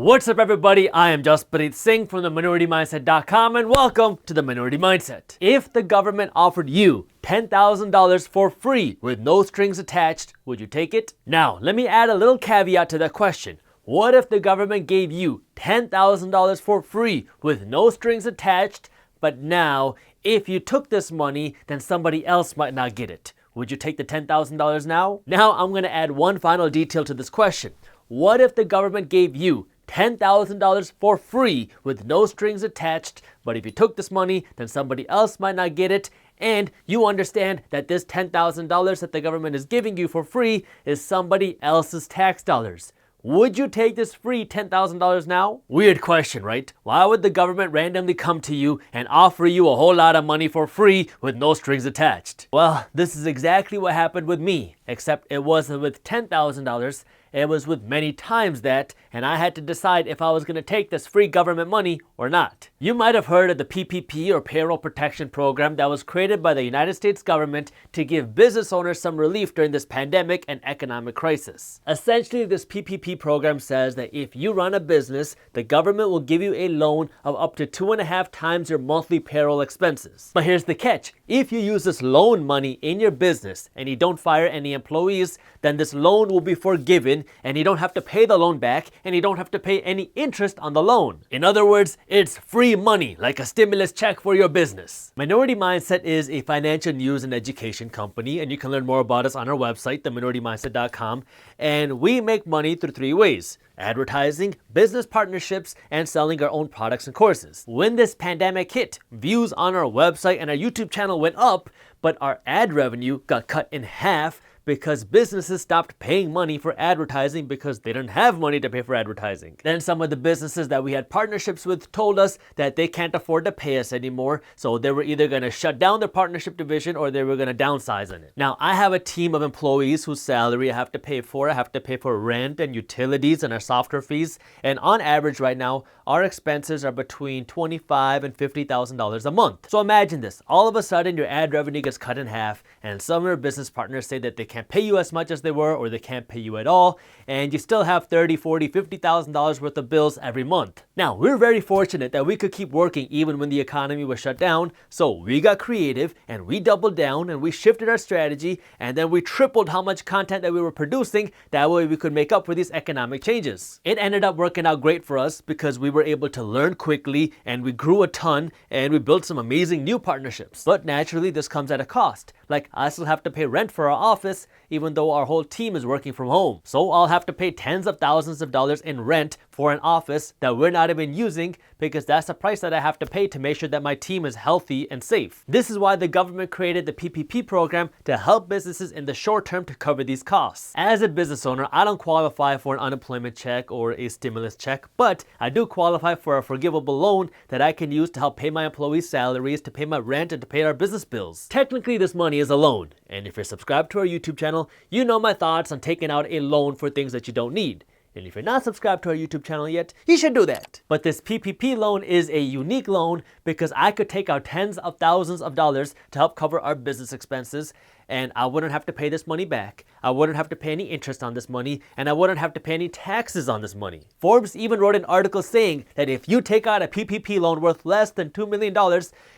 What's up everybody, I am Jaspreet Singh from the MinorityMindset.com and welcome to the Minority Mindset. If the government offered you $10,000 for free with no strings attached, would you take it? Now, let me add a little caveat to that question. What if the government gave you $10,000 for free with no strings attached, but now if you took this money, then somebody else might not get it? Would you take the $10,000 now? Now I'm going to add one final detail to this question. What if the government gave you $10,000 for free with no strings attached, but if you took this money, then somebody else might not get it, and you understand that this $10,000 that the government is giving you for free is somebody else's tax dollars? Would you take this free $10,000 now? Weird question, right? Why would the government randomly come to you and offer you a whole lot of money for free with no strings attached? Well, this is exactly what happened with me, except it wasn't with $10,000. It was with many times that, and I had to decide if I was going to take this free government money or not. You might have heard of the PPP or Payroll Protection Program that was created by the United States government to give business owners some relief during this pandemic and economic crisis. Essentially, this PPP program says that if you run a business, the government will give you a loan of up to 2.5 times your monthly payroll expenses. But here's the catch. If you use this loan money in your business and you don't fire any employees, then this loan will be forgiven and you don't have to pay the loan back and you don't have to pay any interest on the loan. In other words, it's free money, like a stimulus check for your business. Minority Mindset is a financial news and education company, and you can learn more about us on our website, theminoritymindset.com. And we make money through 3 ways: advertising, business partnerships, and selling our own products and courses. When this pandemic hit, views on our website and our YouTube channel went up, but our ad revenue got cut in half because businesses stopped paying money for advertising because they didn't have money to pay for advertising. Then some of the businesses that we had partnerships with told us that they can't afford to pay us anymore, so they were either going to shut down their partnership division or they were going to downsize on it. Now, I have a team of employees whose salary I have to pay for. I have to pay for rent and utilities and our software fees, and on average right now, our expenses are between $25,000 and $50,000 a month. So imagine this. All of a sudden, your ad revenue gets cut in half, and some of your business partners say that they can't pay you as much as they were, or they can't pay you at all, and you still have $30,000, $40,000, $50,000 worth of bills every month. Now, we're very fortunate that we could keep working even when the economy was shut down, so we got creative and we doubled down and we shifted our strategy, and then we tripled how much content that we were producing. That way we could make up for these economic changes. It ended up working out great for us because we were able to learn quickly and we grew a ton and we built some amazing new partnerships. But naturally, this comes at a cost. Like, I still have to pay rent for our office even though our whole team is working from home. So I'll have to pay tens of thousands of dollars in rent for an office that we're not even using, because that's the price that I have to pay to make sure that my team is healthy and safe. This is why the government created the PPP program, to help businesses in the short term to cover these costs. As a business owner, I don't qualify for an unemployment check or a stimulus check, but I do qualify for a forgivable loan that I can use to help pay my employees' salaries, to pay my rent, and to pay our business bills. Technically, this money is a loan, and if you're subscribed to our YouTube channel, you know my thoughts on taking out a loan for things that you don't need. And if you're not subscribed to our YouTube channel yet, you should do that. But this PPP loan is a unique loan because I could take out tens of thousands of dollars to help cover our business expenses, and I wouldn't have to pay this money back. I wouldn't have to pay any interest on this money, and I wouldn't have to pay any taxes on this money. Forbes even wrote an article saying that if you take out a PPP loan worth less than $2 million,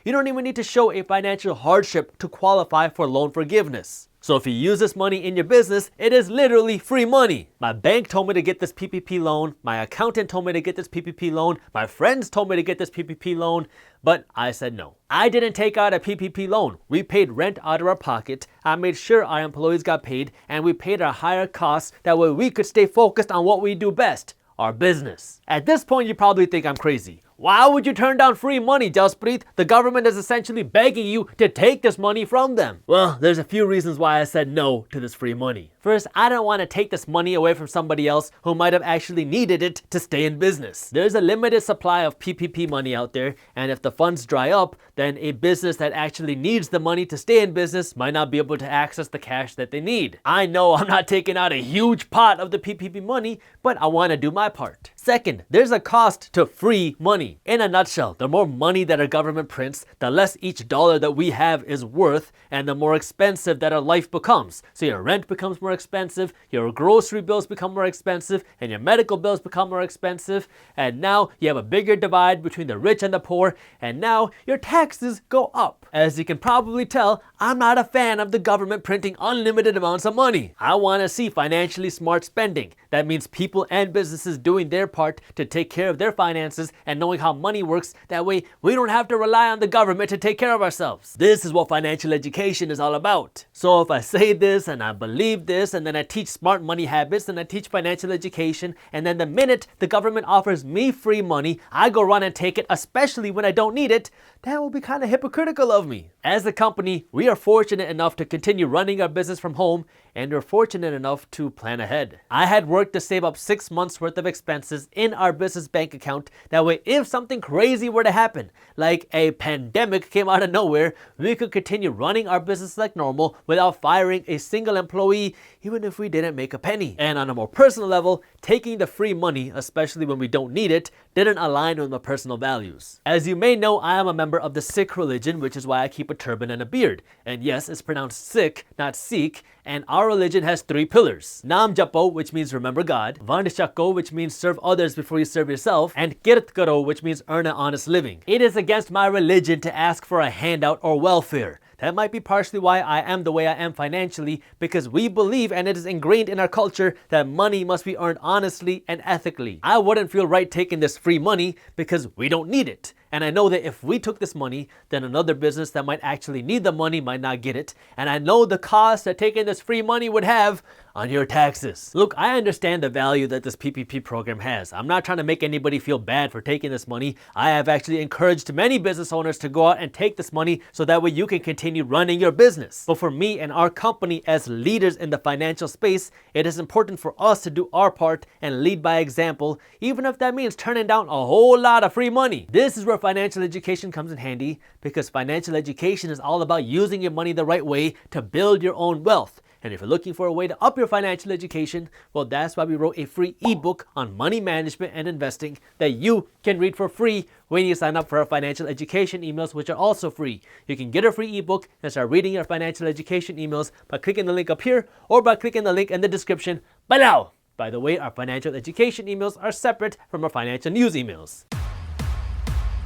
you don't even need to show a financial hardship to qualify for loan forgiveness. So if you use this money in your business, it is literally free money. My bank told me to get this PPP loan. My accountant told me to get this PPP loan. My friends told me to get this PPP loan, but I said no. I didn't take out a PPP loan. We paid rent out of our pocket. I made sure our employees got paid, and we paid our higher costs. That way we could stay focused on what we do best, our business. At this point, you probably think I'm crazy. Why would you turn down free money, Jaspreet? The government is essentially begging you to take this money from them. Well, there's a few reasons why I said no to this free money. First, I don't want to take this money away from somebody else who might have actually needed it to stay in business. There's a limited supply of PPP money out there, and if the funds dry up, then a business that actually needs the money to stay in business might not be able to access the cash that they need. I know I'm not taking out a huge pot of the PPP money, but I want to do my part. Second, there's a cost to free money. In a nutshell, the more money that our government prints, the less each dollar that we have is worth, and the more expensive that our life becomes. So your rent becomes more expensive, your grocery bills become more expensive, and your medical bills become more expensive, and now you have a bigger divide between the rich and the poor, and now your taxes go up. As you can probably tell, I'm not a fan of the government printing unlimited amounts of money. I want to see financially smart spending. That means people and businesses doing their part to take care of their finances and knowing how money works. That way, we don't have to rely on the government to take care of ourselves. This is what financial education is all about. So if I say this and I believe this and then I teach smart money habits and I teach financial education, and then the minute the government offers me free money, I go run and take it, especially when I don't need it, that will be kind of hypocritical of me. As a company, we are fortunate enough to continue running our business from home, and we're fortunate enough to plan ahead. I had worked to save up 6 months worth of expenses in our business bank account. That way, if something crazy were to happen, like a pandemic came out of nowhere, we could continue running our business like normal without firing a single employee, even if we didn't make a penny. And on a more personal level, taking the free money, especially when we don't need it, didn't align with my personal values. As you may know, I am a member of the Sikh religion, which is why I keep a turban and a beard. And yes, it's pronounced Sikh, not Sikh, and our religion has 3 pillars. Nam Japo, which means remember God, Vand Shako, which means serve others before you serve yourself, and Kirt Karo, which means earn an honest living. It is against my religion to ask for a handout or welfare. That might be partially why I am the way I am financially, because we believe, and it is ingrained in our culture, that money must be earned honestly and ethically. I wouldn't feel right taking this free money because we don't need it. And I know that if we took this money, then another business that might actually need the money might not get it. And I know the cost that taking this free money would have on your taxes. Look, I understand the value that this PPP program has. I'm not trying to make anybody feel bad for taking this money. I have actually encouraged many business owners to go out and take this money so that way you can continue running your business. But for me and our company as leaders in the financial space, it is important for us to do our part and lead by example, even if that means turning down a whole lot of free money. This is where financial education comes in handy, because financial education is all about using your money the right way to build your own wealth. And if you're looking for a way to up your financial education, well, that's why we wrote a free ebook on money management and investing that you can read for free when you sign up for our financial education emails, which are also free. You can get a free ebook and start reading our financial education emails by clicking the link up here or by clicking the link in the description below. By the way, our financial education emails are separate from our financial news emails.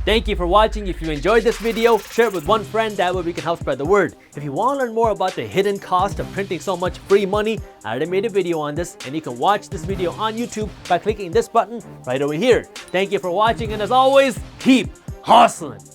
Thank you for watching. If you enjoyed this video, share it with one friend. That way we can help spread the word. If you want to learn more about the hidden cost of printing so much free money, I already made a video on this, and you can watch this video on YouTube by clicking this button right over here. Thank you for watching, and as always, keep hustling.